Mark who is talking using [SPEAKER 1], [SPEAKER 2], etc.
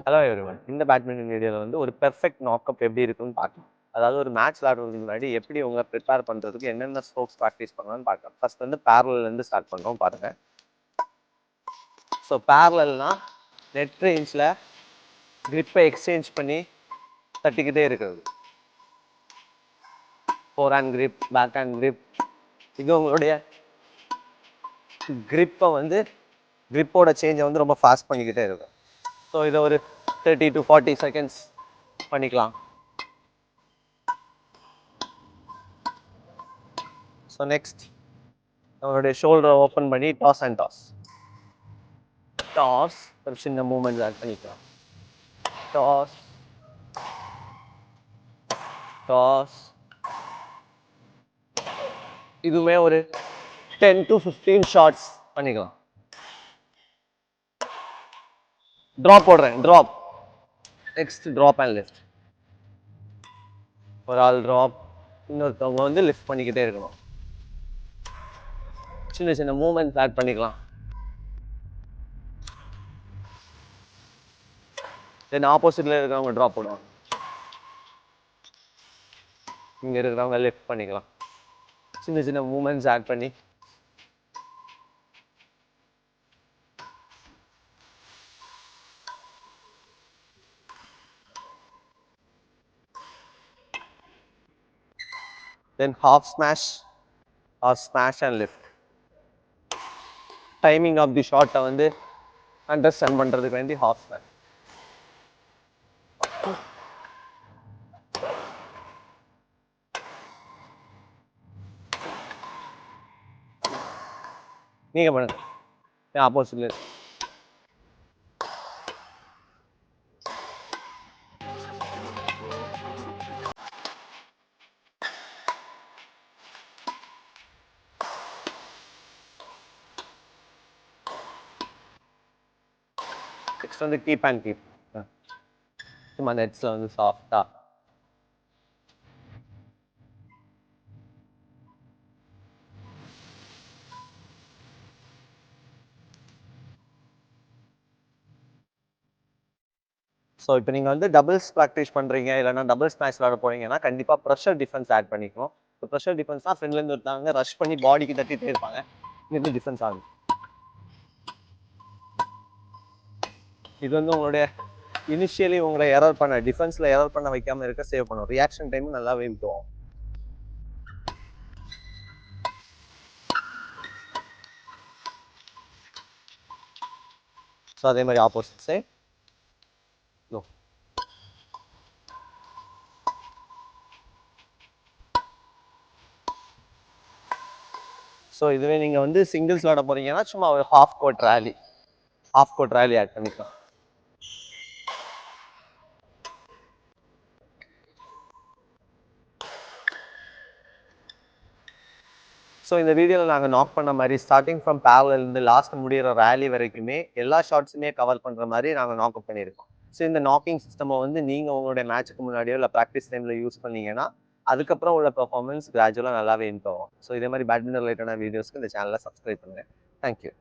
[SPEAKER 1] Hello everyone. இந்த badminton வீடியோவில் வந்து ஒரு பெர்ஃபெக்ட் நாக்கப் எப்படி இருக்குன்னு பார்க்கலாம். அதாவது ஒரு மேட்ச் விளாடுறதுக்கு முன்னாடி எப்படி உங்களை ப்ரிப்பேர் பண்ணுறதுக்கு என்னென்ன ஸ்ட்ரோக்ஸ் ப்ராக்டிஸ் பண்ணலாம்னு பார்க்கலாம். ஃபர்ஸ்ட் வந்து பேரலேருந்து ஸ்டார்ட் பண்ணுறோம் பாருங்க. ஸோ பேரலல்னா நெட் ரேஞ்சில் கிரிப்பை எக்ஸ்சேஞ்ச் பண்ணி தட்டிக்கிட்டே இருக்கிறது. Forehand grip, backhand grip. இது உங்களுடைய கிரிப்பை வந்து கிரிப்போட சேஞ்சை வந்து ரொம்ப ஃபாஸ்ட் பண்ணிக்கிட்டே இருக்கும். ஸோ இதை ஒரு 30 to 40 seconds பண்ணிக்கலாம். ஸோ நெக்ஸ்ட் நம்மளுடைய ஷோல்டரை ஓப்பன் பண்ணி டாஸ் அண்ட் டாஸ். டாஸ் ஒரு சின்ன மூமெண்ட் ஆட் பண்ணிக்கலாம். Toss toss. இதுவுமே ஒரு 10 to 15 ஷாட்ஸ் பண்ணிக்கலாம். ட்ராப் போடுறேன். Drop. Next drop and lift. ஒரு ஆள் ட்ராப், இன்னொருத்தவங்க வந்து லிஃப்ட் பண்ணிக்கிட்டே இருக்கணும். சின்ன சின்ன மூமெண்ட்ஸ் ஆட் பண்ணிக்கலாம். தென் ஆப்போசிட்ல இருக்கிறவங்க ட்ராப் போடுவாங்க. இங்கே இருக்கிறவங்க லிஃப்ட் பண்ணிக்கலாம். சின்ன சின்ன மூமெண்ட்ஸ் ஆட் பண்ணி then half smash or smash and lift. Timing of the ஷாட்டை வந்து அண்டர்ஸ்டாண்ட் பண்ணுறதுக்கு வேண்டி half smash. நீங்கள் பண்ணுங்க. ஆப்போசிட்ல நெக்ஸ்ட் வந்து கீப் அண்ட் கீப். சும்மா நெட்ஸில் வந்து சாஃப்டாக ஸோ இப்போ நீங்கள் வந்து டபுள்ஸ் ப்ராக்டிஸ் பண்ணுறீங்க, இல்லைனா டபுள்ஸ் மேட்ச் விளாட போறீங்கன்னா கண்டிப்பாக ப்ரெஷர் டிஃபென்ஸ் ஆட் பண்ணிக்கணும். இப்போ ப்ரெஷர் டிஃபென்ஸ்னால் ஃப்ரெண்ட்லேருந்து ஒருத்தாங்க ரஷ் பண்ணி பாடிக்கு தட்டிகிட்டே இருப்பாங்க. இது டிஃபென்ஸ் ஆகும். இது வந்து உங்களுடைய இனிஷியலி உங்களை எரர் பண்ண டிஃபென்ஸில் எரர் பண்ண வைக்காமல் இருக்க சேவ் பண்ணும். ரியாக்ஷன் டைம் நல்லாவே இம்ப்ரூவ் ஆகும். ஸோ அதே மாதிரி ஆப்போசிட் சைட். ஸோ இதுவே நீங்கள் வந்து சிங்கிள்ஸ் விளாட போறீங்கன்னா சும்மா ஒரு ஹாஃப் கோர்ட் ரேலி ஆட் பண்ணிக்கலாம். ஸோ இந்த வீடியோவில் நாங்கள் நாக் பண்ண மாதிரி ஸ்டார்டிங் ஃப்ரம் பேரலிருந்து லாஸ்ட் முடிகிற ரேலி வரைக்குமே எல்லா ஷாட்ஸுமே கவர் பண்ணுற மாதிரி நாங்கள் நாக் அப் பண்ணியிருக்கோம். ஸோ இந்த நாக்கிங் சிஸ்டமை வந்து நீங்கள் உங்களுடைய மேட்ச்சுக்கு முன்னாடியோ இல்லை ப்ராக்டிஸ் டைமில் யூஸ் பண்ணீங்கன்னா அதுக்கப்புறம் உள்ள பெர்ஃபார்மன்ஸ் கிராஜுவலாக நல்லாவே இம்ப்ரூவ் ஆகும். ஸோ இதே மாதிரி பேட்மிண்டன் ரிலேட்டடான வீடியோஸ்க்கு இந்த சேனலை சப்ஸ்கிரைப் பண்ணுங்கள். தேங்க்யூ.